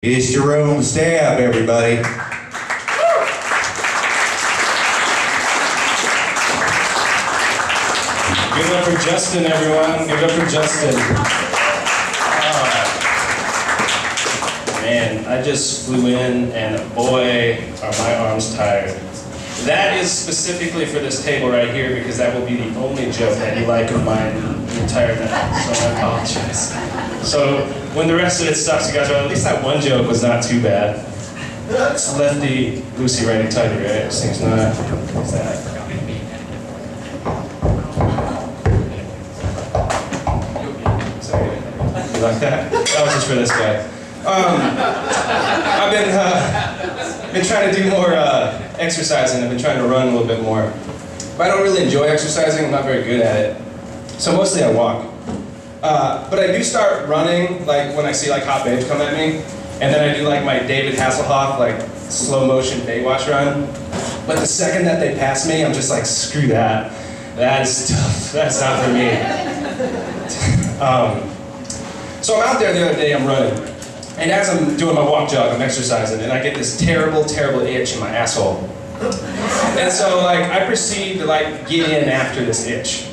It's Jerome Staab, everybody. Give it up for Justin, everyone. Give it up for Justin. Oh, man, I just flew in, and boy, are my arms tired. That is specifically for this table right here, because that will be the only joke that you like of mine the entire night, so I apologize. So, when the rest of it sucks, you guys are, at least that one joke was not too bad. It's lefty, loosey, righty, tighty, right? This thing's not. What's that? You like that? That was just for this guy. I've been trying to do more exercising. I've been trying to run a little bit more. But I don't really enjoy exercising. I'm not very good at it. So mostly I walk. But I do start running, like when I see like hot babes come at me, and then I do like my David Hasselhoff, like slow motion Baywatch run. But the second that they pass me, I'm just like, screw that. That is tough. That's not for me. So I'm out there the other day, I'm running, and as I'm doing my walk jog, I'm exercising, and I get this terrible, terrible itch in my asshole. And so like I proceed to like get in after this itch.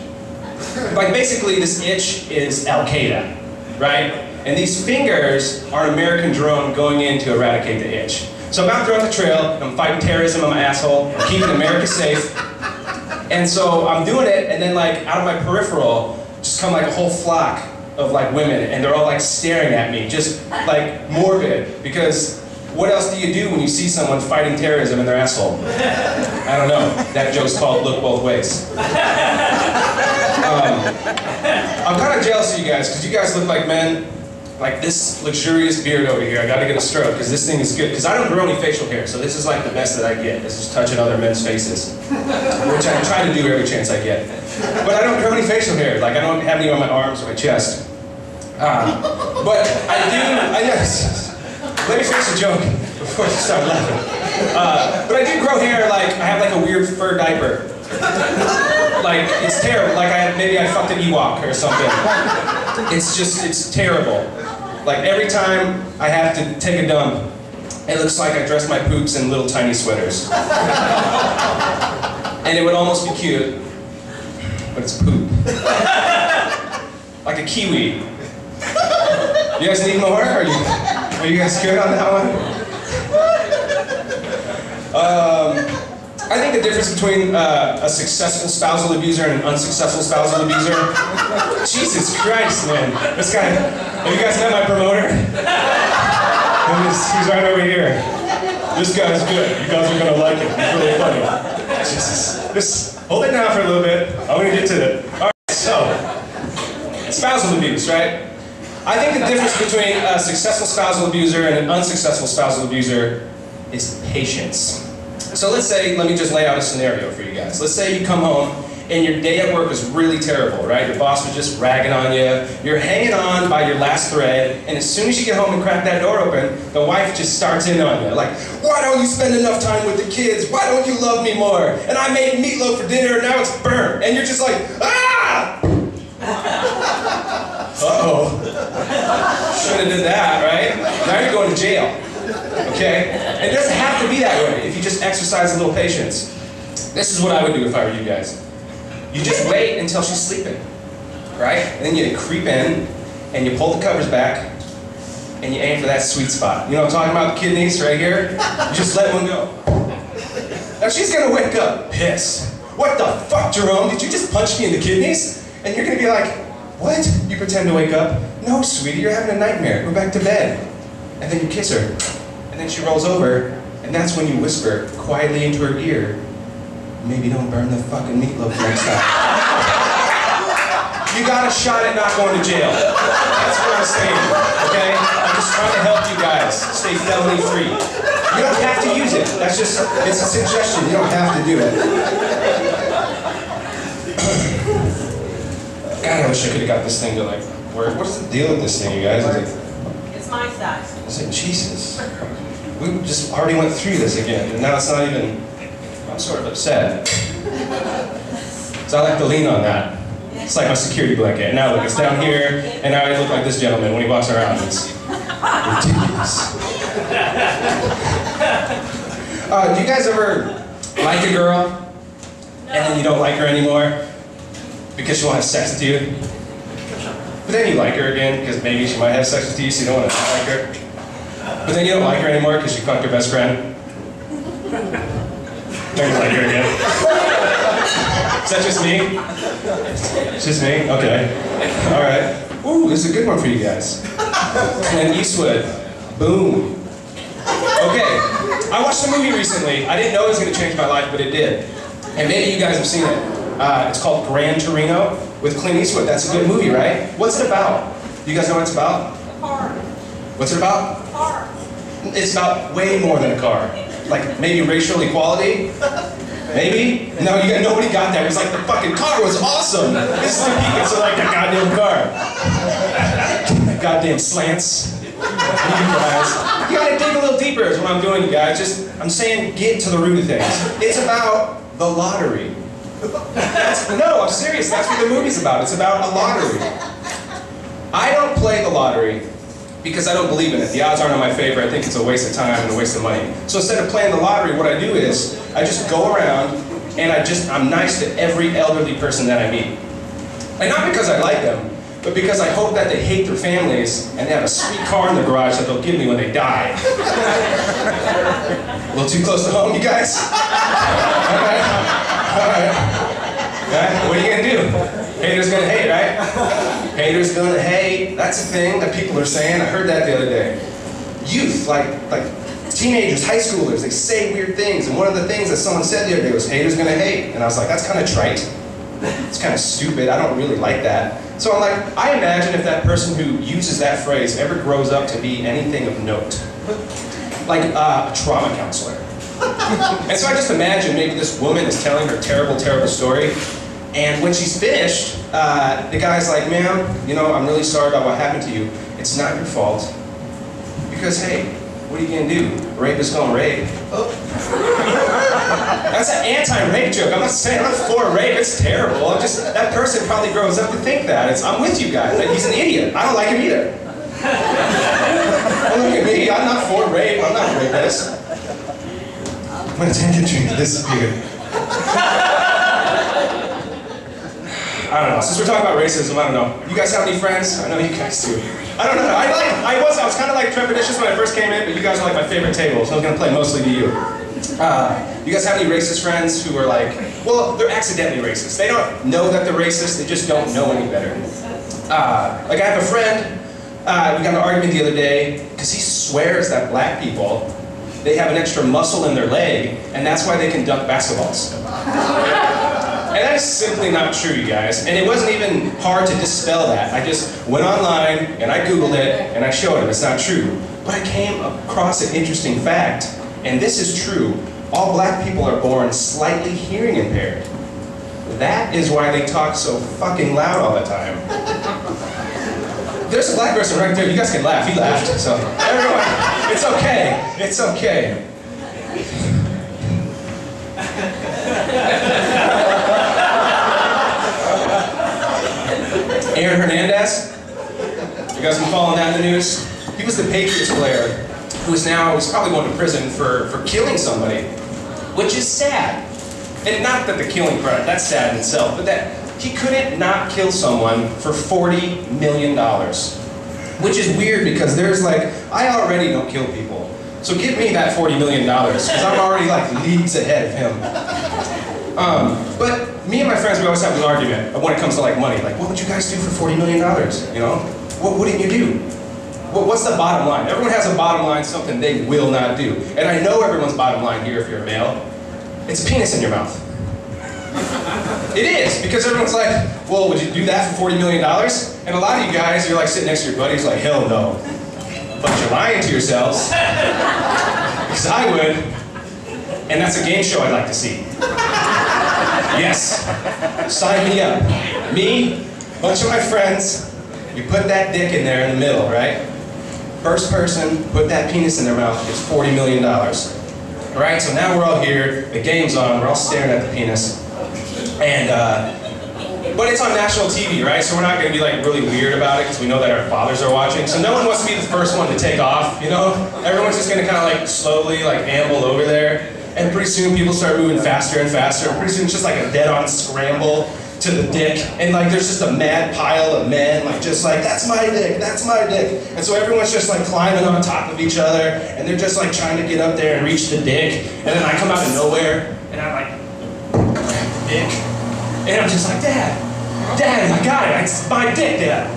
Like basically this itch is Al-Qaeda, right? And these fingers are an American drone going in to eradicate the itch. So I'm out there on the trail, I'm fighting terrorism on my asshole, I'm keeping America safe. And so I'm doing it, and then like out of my peripheral just come like a whole flock of like women, and they're all like staring at me, just like morbid, because what else do you do when you see someone fighting terrorism in their asshole? I don't know. That joke's called Look Both Ways. I'm kind of jealous of you guys, because you guys look like men. Like this luxurious beard over here, I gotta get a stroke, because this thing is good. Because I don't grow any facial hair, so this is like the best that I get. This is touching other men's faces, which I try to do every chance I get. But I don't grow any facial hair. Like I don't have any on my arms or my chest. But I do, let me finish the joke before you start laughing. But I do grow hair, like I have like a weird fur diaper. Like, it's terrible. Like maybe I fucked an Ewok or something. It's terrible. Like every time I have to take a dump, it looks like I dress my poops in little tiny sweaters. And it would almost be cute, but it's poop. Like a kiwi. You guys need more? Are you guys good on that one? I think the difference between a successful spousal abuser and an unsuccessful spousal abuser. Jesus Christ, man! This guy. Have you guys met my promoter? He's right over here. This guy's good. You guys are gonna like him. He's really funny. Jesus. Hold it down for a little bit. I'm gonna get to it. All right. So, spousal abuse, right? I think the difference between a successful spousal abuser and an unsuccessful spousal abuser is patience. So let's say, let me just lay out a scenario for you guys. Let's say you come home and your day at work was really terrible, right? Your boss was just ragging on you. You're hanging on by your last thread, and as soon as you get home and crack that door open, the wife just starts in on you. Like, why don't you spend enough time with the kids? Why don't you love me more? And I made meatloaf for dinner and now it's burnt. And you're just like, ah! Uh-oh. Should have did that, right? Now you're going to jail. Okay? And it doesn't have to be that way if you just exercise a little patience. This is what I would do if I were you guys. You just wait until she's sleeping, right? And then you creep in, and you pull the covers back, and you aim for that sweet spot. You know what I'm talking about, the kidneys right here? You just let one go. Now she's gonna wake up pissed. What the fuck, Jerome? Did you just punch me in the kidneys? And you're gonna be like, what? You pretend to wake up? No, sweetie, you're having a nightmare. Go back to bed. And then you kiss her. And then she rolls over, and that's when you whisper quietly into her ear, maybe don't burn the fucking meatloaf next time. You got a shot at not going to jail. That's what I'm saying, okay? I'm just trying to help you guys stay felony free. You don't have to use it. That's just, it's a suggestion. You don't have to do it. God, I wish I could have got this thing to like work. What's the deal with this thing, you guys? It's my size. I said, Jesus. We just already went through this again, and now it's not even, I'm sort of upset. So I like to lean on that. It's like my security blanket. And now look, it's down here, and now I look like this gentleman when he walks around. It's ridiculous. Do you guys ever like a girl, and then you don't like her anymore because she won't have sex with you? But then you like her again because maybe she might have sex with you, so you don't want to not like her. But then you don't like her anymore because you fucked her best friend. Then you like her again. Is that just me? It's just me? Okay. Alright. Ooh, this is a good one for you guys. Clint Eastwood. Boom. Okay. I watched a movie recently. I didn't know it was going to change my life, but it did. And maybe you guys have seen it. It's called Gran Torino with Clint Eastwood. That's a good movie, right? What's it about? You guys know what it's about? A car. What's it about? A car. It's about way more than a car. Like maybe racial equality? Maybe? No, nobody got that. It was like the fucking car was awesome. This is the peanuts are like the goddamn car. Goddamn slants. You guys. You gotta dig a little deeper is what I'm doing, you guys. I'm saying get to the root of things. It's about the lottery. No, I'm serious. That's what the movie's about. It's about a lottery. I don't play the lottery because I don't believe in it. The odds aren't in my favor. I think it's a waste of time and a waste of money. So instead of playing the lottery, what I do is I just go around and I'm nice to every elderly person that I meet. And not because I like them, but because I hope that they hate their families and they have a sweet car in their garage that they'll give me when they die. A little too close to home, you guys? Alright. What are you gonna do? Haters gonna hate, right? Haters gonna hate. That's a thing that people are saying. I heard that the other day. Youth, like teenagers, high schoolers, they say weird things. And one of the things that someone said the other day was, haters gonna hate. And I was like, that's kind of trite. It's kind of stupid. I don't really like that. So I'm like, I imagine if that person who uses that phrase ever grows up to be anything of note. Like a trauma counselor. And so I just imagine maybe this woman is telling her terrible, terrible story. And when she's finished, the guy's like, ma'am, I'm really sorry about what happened to you. It's not your fault. Because, hey, what are you gonna do? Rape is gonna rape. Oh. That's an anti-rape joke. I'm not saying I'm not for rape. It's terrible. That person probably grows up to think that. I'm with you guys. He's an idiot. I don't like him either. Don't look at me. I'm not for rape. I'm not a rapist. I'm gonna take a drink. This is weird. I don't know. Since we're talking about racism, I don't know. You guys have any friends? I know you guys do. I don't know. I was kind of like trepidatious when I first came in, but you guys are like my favorite table, so I was gonna play mostly to you. You guys have any racist friends who are like, well, they're accidentally racist. They don't know that they're racist. They just don't know any better. Like I have a friend. We got in an argument the other day because he swears that black people, they have an extra muscle in their leg, and that's why they can dunk basketballs. And that is simply not true, you guys. And it wasn't even hard to dispel that. I just went online, and I Googled it, and I showed him it's not true. But I came across an interesting fact, and this is true. All black people are born slightly hearing impaired. That is why they talk so fucking loud all the time. There's a black person right there. You guys can laugh. He laughed. So, everyone, it's okay. It's okay. Aaron Hernandez, you guys been following that in the news? He was the Patriots player who's probably going to prison for killing somebody, which is sad. And not that the killing part, that's sad in itself, but that he couldn't not kill someone for $40 million. Which is weird because I already don't kill people. So give me that $40 million, because I'm already like leagues ahead of him. But me and my friends, we always have an argument when it comes to like money. Like, what would you guys do for $40 million? What wouldn't you do? What's the bottom line? Everyone has a bottom line, something they will not do. And I know everyone's bottom line here if you're a male. It's a penis in your mouth. It is, because everyone's like, well, would you do that for $40 million? And a lot of you guys, you're like sitting next to your buddies like, hell no. But you're lying to yourselves. Because I would. And that's a game show I'd like to see. Yes. Sign me up. Me, a bunch of my friends, we put that dick in there in the middle, right? First person, put that penis in their mouth, gets $40 million. Alright, so now we're all here, the game's on, we're all staring at the penis. And But it's on national TV, right? So we're not going to be like really weird about it because we know that our fathers are watching. So no one wants to be the first one to take off, you know? Everyone's just going to kind of like slowly like amble over there. And pretty soon people start moving faster and faster. And pretty soon it's just like a dead-on scramble to the dick. And like there's just a mad pile of men like just like, that's my dick, that's my dick. And so everyone's just like climbing on top of each other. And they're just like trying to get up there and reach the dick. And then I come out of nowhere and I like grab the dick. And I'm just like, Dad, I got it. It's my dick, Dad.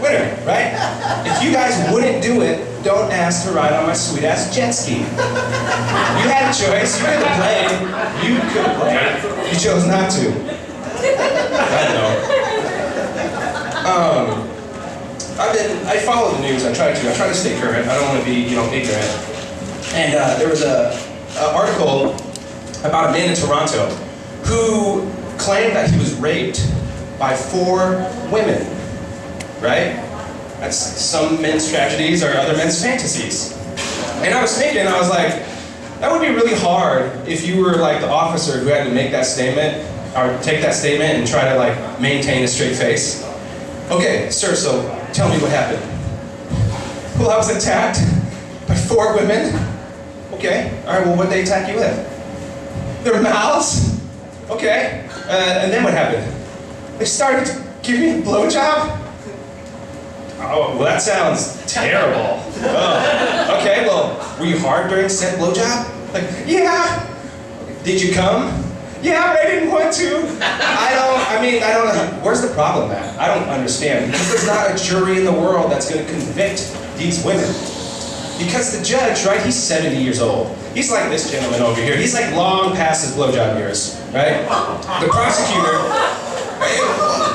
Winner, right? If you guys wouldn't do it, don't ask to ride on my sweet-ass jet ski. You had a choice. You could have played. You could have played. You chose not to. I know. I follow the news. I try to stay current. I don't want to be, ignorant. And there was an article about a man in Toronto who claimed that he was raped by 4 women, right? That's some men's tragedies or other men's fantasies. And I was thinking, I was like, that would be really hard if you were like the officer who had to make that statement, or take that statement and try to like maintain a straight face. Okay, sir, so tell me what happened. Well, I was attacked by 4 women. Okay, all right, well, what did they attack you with? Their mouths? Okay, and then what happened? They started to give me a blowjob? Oh, well, that sounds terrible. Oh. Okay, well, were you hard during said blowjob? Like, yeah. Did you come? Yeah, but I didn't want to. I don't know. Where's the problem at? I don't understand. Because there's not a jury in the world that's going to convict these women. Because the judge, right, he's 70 years old. He's like this gentleman over here. He's like long past his blowjob years, right? The prosecutor,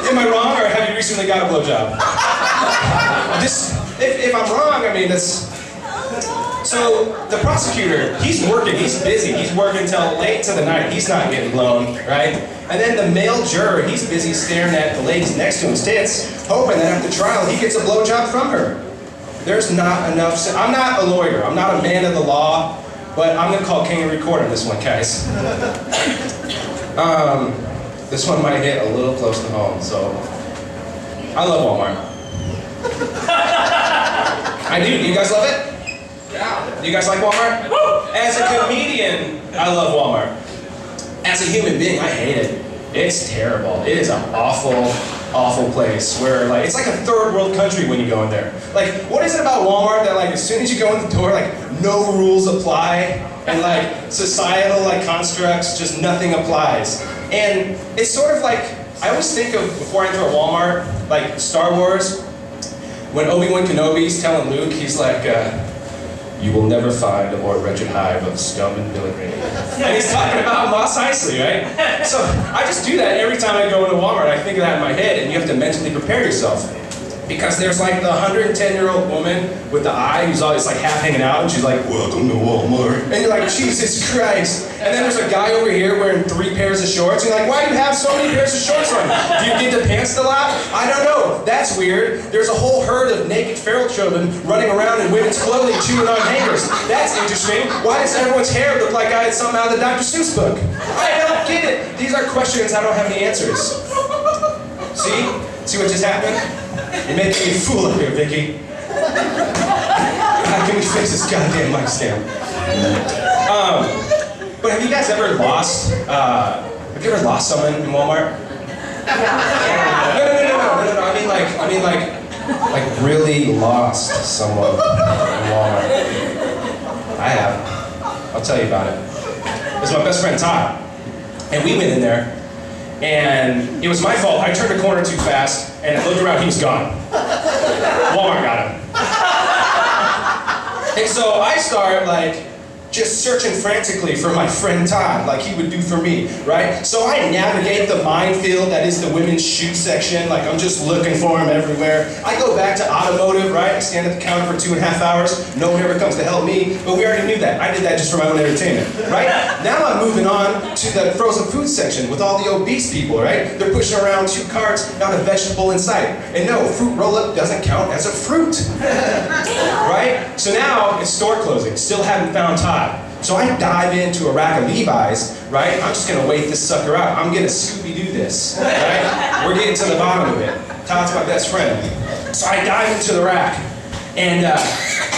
am I wrong, or have you recently got a blowjob? If I'm wrong, I mean, that's... So, the prosecutor, he's working, he's busy. He's working till late into the night. He's not getting blown, right? And then the male juror, he's busy staring at the ladies next to his tits, hoping that after trial he gets a blowjob from her. There's not enough... I'm not a lawyer. I'm not a man of the law, but I'm going to call king and record on this one, guys. This one might hit a little close to home, so... I love Walmart. I do. Do you guys love it? Yeah. Do you guys like Walmart? Woo! As a comedian, I love Walmart. As a human being, I hate it. It's terrible. It is an awful, awful place where, like, it's like a third world country when you go in there. Like, what is it about Walmart that, like, as soon as you go in the door, like, no rules apply, and, like, societal, like, constructs, just nothing applies. And it's sort of like, I always think of, before I enter a Walmart, like Star Wars, when Obi-Wan Kenobi's telling Luke, he's like, you will never find a more wretched hive of scum and villainy. And he's talking about Mos Eisley, right? So I just do that every time I go into Walmart. I think of that in my head, and you have to mentally prepare yourself. Because there's like the 110-year-old woman with the eye who's always like half hanging out, and she's like, welcome to Walmart. And you're like, Jesus Christ. And then there's a guy over here wearing 3 pairs of shorts. And you're like, why do you have so many pairs of shorts on? Do you get the pants a lot? I don't know. That's weird. There's a whole herd of naked feral children running around in women's clothing chewing on hangers. That's interesting. Why does everyone's hair look like I had something out of the Dr. Seuss book? I don't get it. These are questions I don't have any answers. See? See what just happened? You're making me a fool up here, Vicky. How can we fix this goddamn mic stand? But have you guys ever lost, have you ever lost someone in Walmart? No. I mean like really lost someone in Walmart. I have. I'll tell you about it. It was my best friend Todd. And we went in there. And it was my fault. I turned a corner too fast, and I looked around, he was gone. Walmart got him. And so I start, like, just searching frantically for my friend Todd, like he would do for me, right? So I navigate the minefield that is the women's shoe section, like I'm just looking for him everywhere. I go back to automotive, right? I stand at the counter for 2.5 hours. No one ever comes to help me, but we already knew that. I did that just for my own entertainment, right? Now I'm moving on to the frozen food section with all the obese people, right? They're pushing around 2 carts, not a vegetable in sight. And no, fruit roll-up doesn't count as a fruit, right? So now it's store closing, still haven't found Todd. So I dive into a rack of Levi's, right? I'm just gonna wait this sucker out. I'm gonna Scooby-Doo this, right? We're getting to the bottom of it. Todd's my best friend. So I dive into the rack, and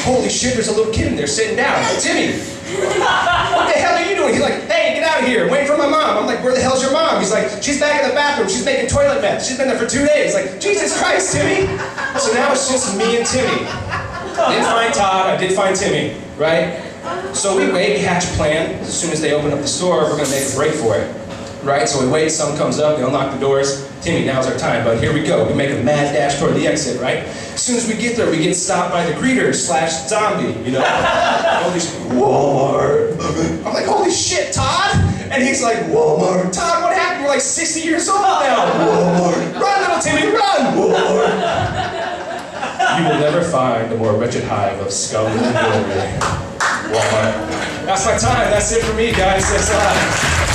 holy shit, there's a little kid in there sitting down. Timmy, what the hell are you doing? He's like, hey, get out of here. I'm waiting for my mom. I'm like, where the hell's your mom? He's like, she's back in the bathroom. She's making toilet meth. She's been there for 2 days. Like, Jesus Christ, Timmy. So now it's just me and Timmy. Didn't find Todd. I did find Timmy, right? So we wait, we hatch a plan. As soon as they open up the store, we're gonna make a break for it, right? So we wait, sun comes up, they unlock the doors. Timmy, now's our time, bud. Here we go. We make a mad dash toward the exit, right? As soon as we get there, we get stopped by the greeter / zombie, you know? Holy shit, Walmart. I'm like, holy shit, Todd? And he's like, Walmart. Todd, what happened? You're like 60 years old now. Walmart. Run, little Timmy, run. Walmart. You will never find a more wretched hive of scum and jewelry. Walmart. That's my time. That's it for me, guys. Thanks a lot.